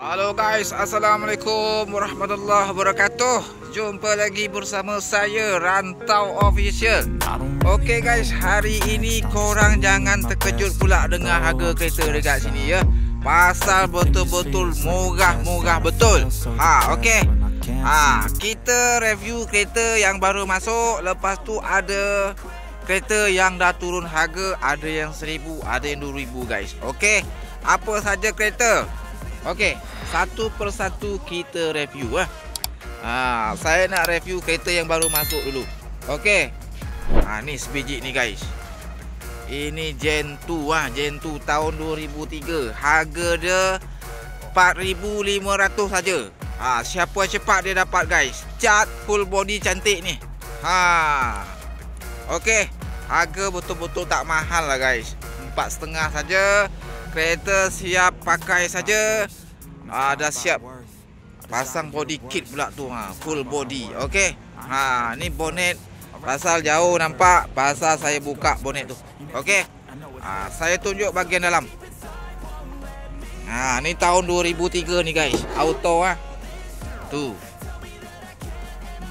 Halo guys, Assalamualaikum warahmatullahi wabarakatuh. Jumpa lagi bersama saya, Rantau Official. Okey guys, hari ini korang jangan terkejut pula dengan harga kereta dekat sini ya. Pasal betul-betul murah-murah betul. Okey. Kita review kereta yang baru masuk. Lepas tu ada kereta yang dah turun harga. Ada yang 1000, ada yang 2000 guys. Okey. Apa saja kereta? Okey, satu persatu kita review saya nak review kereta yang baru masuk dulu. Okey. Ni sebiji ni guys. Ini Gen 2 Gen 2 tahun 2003. Harga dia 4,500 saja. Siapa cepat dia dapat guys. Cat full body cantik ni. Okey, harga betul-betul tak mahal lah guys. 4,500 saja. Kereta siap pakai saja. Dah siap pasang body kit pula tu, full body. Okey. Ni bonnet. Pasal jauh nampak, pasal saya buka bonnet tu. Okey. Saya tunjuk bahagian dalam. Ni tahun 2003 ni guys. Auto tu.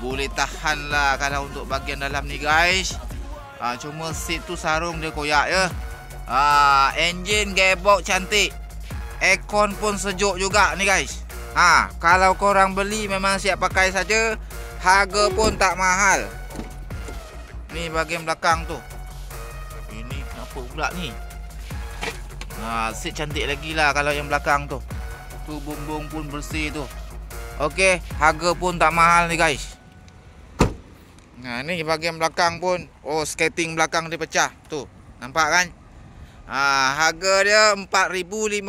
Boleh tahan lah kalau untuk bahagian dalam ni guys. Cuma seat tu sarung dia koyak ya. Engine gearbox cantik. Aircon pun sejuk juga ni guys. Kalau korang beli memang siap pakai saja. Harga pun tak mahal. Ni bahagian belakang tu. Ini kenapa pula ni? Seat cantik lagi lah kalau yang belakang tu. Tu bumbung pun bersih tu. Okey, harga pun tak mahal ni guys. Ni bahagian belakang pun. Skating belakang dia pecah. Tu, nampak kan? Harga dia 4,500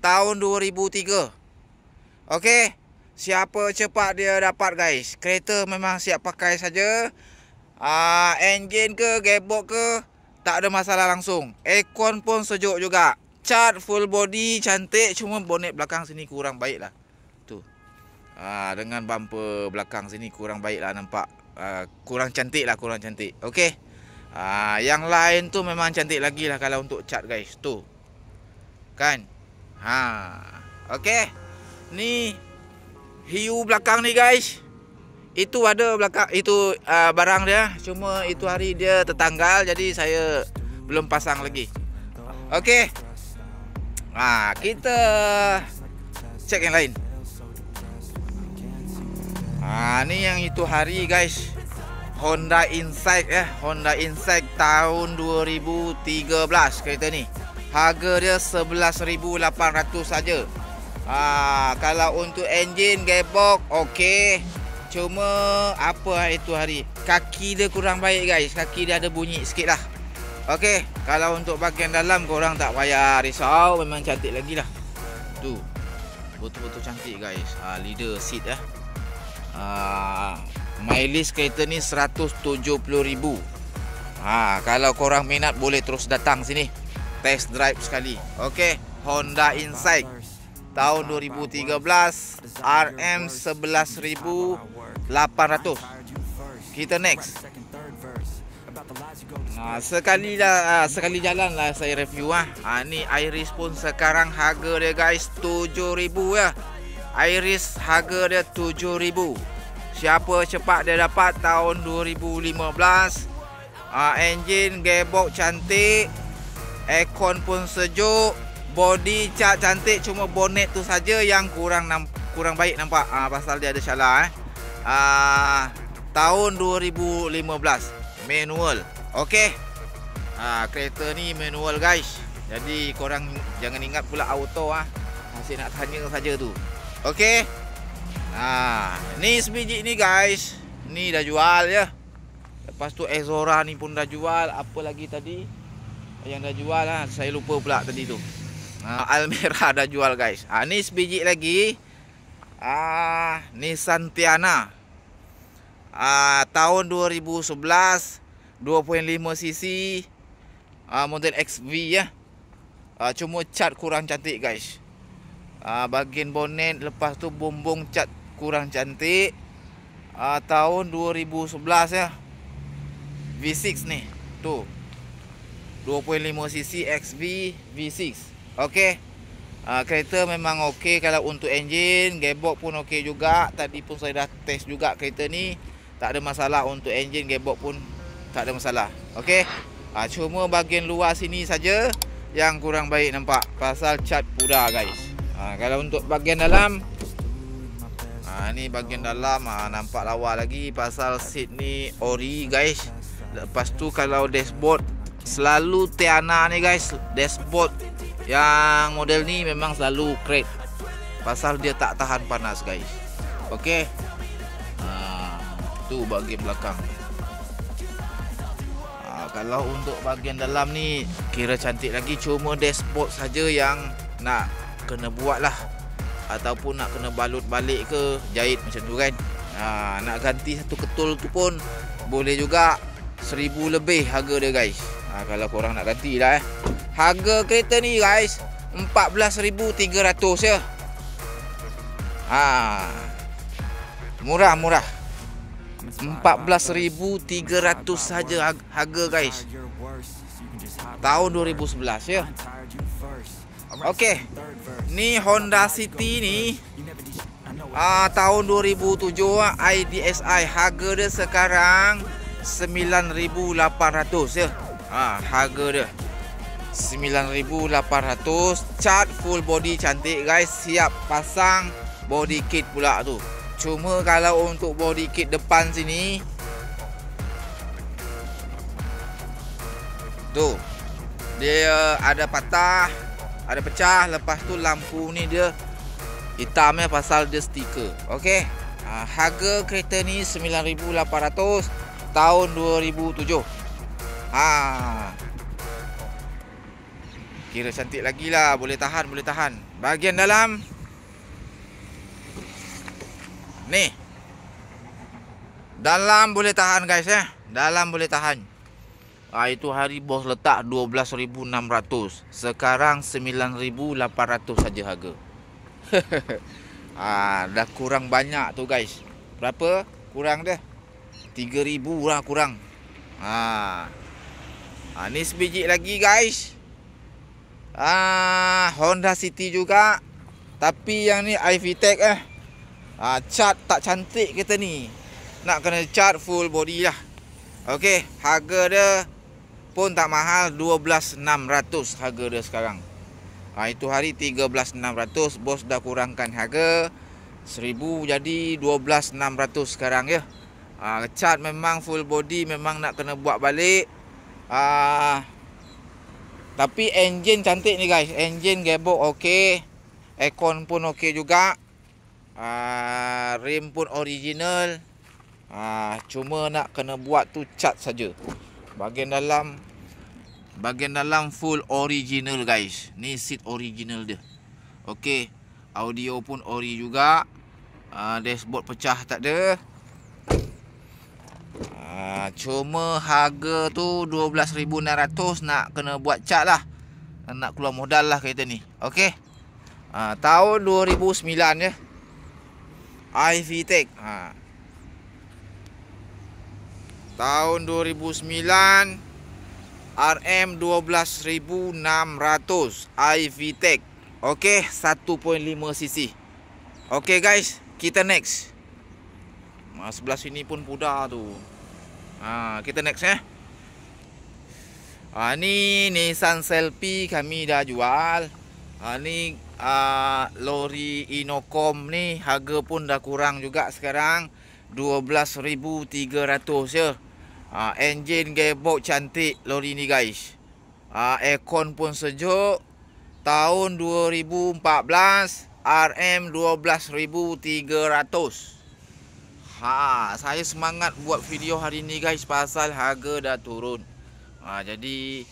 tahun 2003. Okey. Siapa cepat dia dapat guys. Kereta memang siap pakai saja. Engine ke gearbox ke tak ada masalah langsung. Aircon pun sejuk juga. Cat full body cantik. Cuma bonnet belakang sini kurang baik lah. Tu. Dengan bumper belakang sini kurang baik lah nampak. Kurang cantik lah, kurang cantik. Okey. Yang lain tu memang cantik lagi lah kalau untuk cat guys. Tu kan. Okey. Ni hiu belakang ni guys. Itu ada belakang. Itu barang dia. Cuma itu hari dia tertanggal. Jadi saya belum pasang lagi. Okey. Kita cek yang lain. Ni yang itu hari guys. Honda Insight Honda Insight tahun 2013 kereta ni. Harga dia 11,800 saja. Kalau untuk engine gearbox okey. Cuma apa itu hari? Kaki dia kurang baik guys. Kaki dia ada bunyi sikit lah. Okey, kalau untuk bahagian dalam korang tak payah risau, memang cantik lagi lah. Tu. Betul-betul cantik guys. Leather seat mileage kereta ni 170,000. Kalau korang minat boleh terus datang sini test drive sekali. Okey, Honda Insight tahun 2013 RM 11,800. Kita next. Sekali jalan lah saya review ni Iris pun sekarang harga dia guys 7,000 ya. Iris harga dia 7,000. Siapa cepat dia dapat tahun 2015. Engine gearbox cantik. Aircon pun sejuk. Body cat cantik. Cuma bonnet tu saja yang kurang baik nampak. Pasal dia ada syalah tahun 2015. Manual. Okey. Kereta ni manual guys. Jadi korang jangan ingat pula auto Masih nak tanya saja tu. Okey. Ni sebiji ni guys. Ni dah jual ya. Lepas tu Exora ni pun dah jual. Apa lagi tadi yang dah jual saya lupa pula tadi tu. Almera dah jual guys. Ni sebiji lagi. Nissan Tiana. Tahun 2011. 2.5cc. Model XV ya. Cuma cat kurang cantik guys. Bahagian bonnet, lepas tu bumbung cat kurang cantik. Tahun 2011 ya. V6 ni. Tu. 2.5cc XV V6. Okey. Kereta memang okey kalau untuk enjin, gearbox pun okey juga. Tadi pun saya dah test juga kereta ni, tak ada masalah untuk enjin, gearbox pun tak ada masalah. Okey. Cuma bahagian luar sini saja yang kurang baik nampak, pasal cat pudar guys. Kalau untuk bahagian dalam, ni bahagian dalam nampak lawa lagi pasal seat ni ori guys. Lepas tu kalau dashboard selalu Tiana ni guys, dashboard yang model ni memang selalu crack pasal dia tak tahan panas guys. Okey. Tu bahagian belakang. Kalau untuk bahagian dalam ni kira cantik lagi, cuma dashboard saja yang nak kena buat lah, ataupun nak kena balut balik ke jahit macam tu kan. Nak ganti satu ketul tu pun boleh juga, 1000 lebih harga dia guys. Kalau korang nak ganti lah Harga kereta ni guys 14,300 ya. Murah-murah. 14,300 saja harga guys. Tahun 2011 ya. Okey. Ni Honda City ni tahun 2007 IDSI. Harga dia sekarang 9,800 ya. Harga dia 9,800. Cat full body cantik guys, siap pasang body kit pula tu. Cuma kalau untuk body kit depan sini tu dia ada patah, ada pecah. Lepas tu lampu ni dia hitamnya pasal dia stiker. Okey. Harga kereta ni 9,800 tahun 2007. Kira cantik lagi lah, boleh tahan, boleh tahan. Bahagian dalam ni, dalam boleh tahan guys ya. Dalam boleh tahan. Itu hari bos letak 12,600. Sekarang 9,800 saja harga. Dah kurang banyak tu guys. Berapa kurang dia? 3,000 lah kurang. Ni sebiji lagi guys. Honda City juga, tapi yang ni iVTEC cat tak cantik kereta ni. Nak kena cat full body lah. Okey, harga dia pun tak mahal, 12,600 harga dia sekarang. Itu hari 13,600. Bos dah kurangkan harga 1,000 jadi 12,600 sekarang ya. Cat memang full body, memang nak kena buat balik. Tapi enjin cantik ni guys. Enjin gearbox okey. Aircon pun okey juga. Rim pun original. Cuma nak kena buat tu cat saja. Bahagian dalam full original guys. Ni seat original dia. Okey. Audio pun ori juga. Dashboard pecah tak ada. Cuma harga tu 12,600. Nak kena buat cat lah. Nak keluar modal lah kereta ni. Okey. Tahun 2009 ya. iVTEC. Tahun 2009. RM 12,600. iVTEC. Okey, 1.5 cc. Okey guys, kita next. Sebelah sini pun pudar tu. Kita next ya. Ni Nissan Selfie kami dah jual. Ni lori Inokom ni harga pun dah kurang juga sekarang, 12,300 ya. Enjin gearbox cantik lori ni guys. Aircon pun sejuk. Tahun 2014. RM 12,300. Saya semangat buat video hari ni guys pasal harga dah turun. Jadi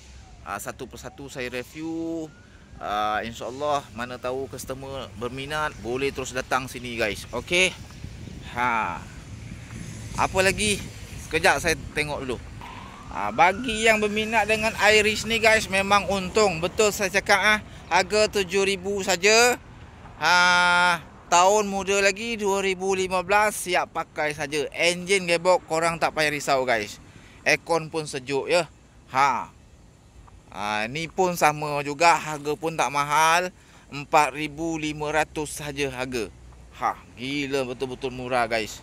satu persatu saya review. InsyaAllah mana tahu customer berminat, boleh terus datang sini guys. Okey. Apa lagi? Sekejap saya tengok dulu. Bagi yang berminat dengan Iris ni guys, memang untung. Betul saya cakap harga 7,000 saja. Tahun muda lagi 2015, siap pakai saja. Enjin gearbox korang tak payah risau guys. Aircon pun sejuk ya. Ni pun sama juga, harga pun tak mahal, 4,500 saja harga. Gila betul-betul murah guys.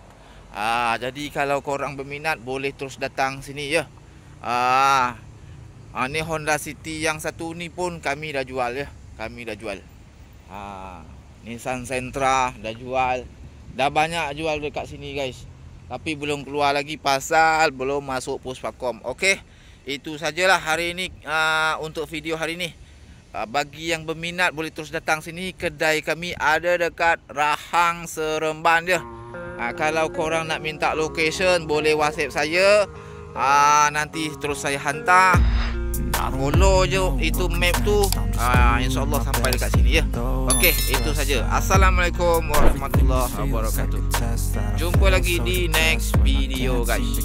Jadi kalau korang berminat boleh terus datang sini ya. Ni Honda City yang satu ni pun kami dah jual ya. Kami dah jual. Nissan Sentra dah jual. Dah banyak jual dekat sini guys. Tapi belum keluar lagi pasal belum masuk Puspakom. Okey. Itu sajalah hari ini untuk video hari ini. Bagi yang berminat boleh terus datang sini. Kedai kami ada dekat Rahang Seremban je. Kalau korang nak minta location boleh WhatsApp saya. Nanti terus saya hantar. Follow je itu map tu. InsyaAllah sampai dekat sini ya. Okey, itu saja. Assalamualaikum warahmatullahi wabarakatuh. Jumpa lagi di next video guys.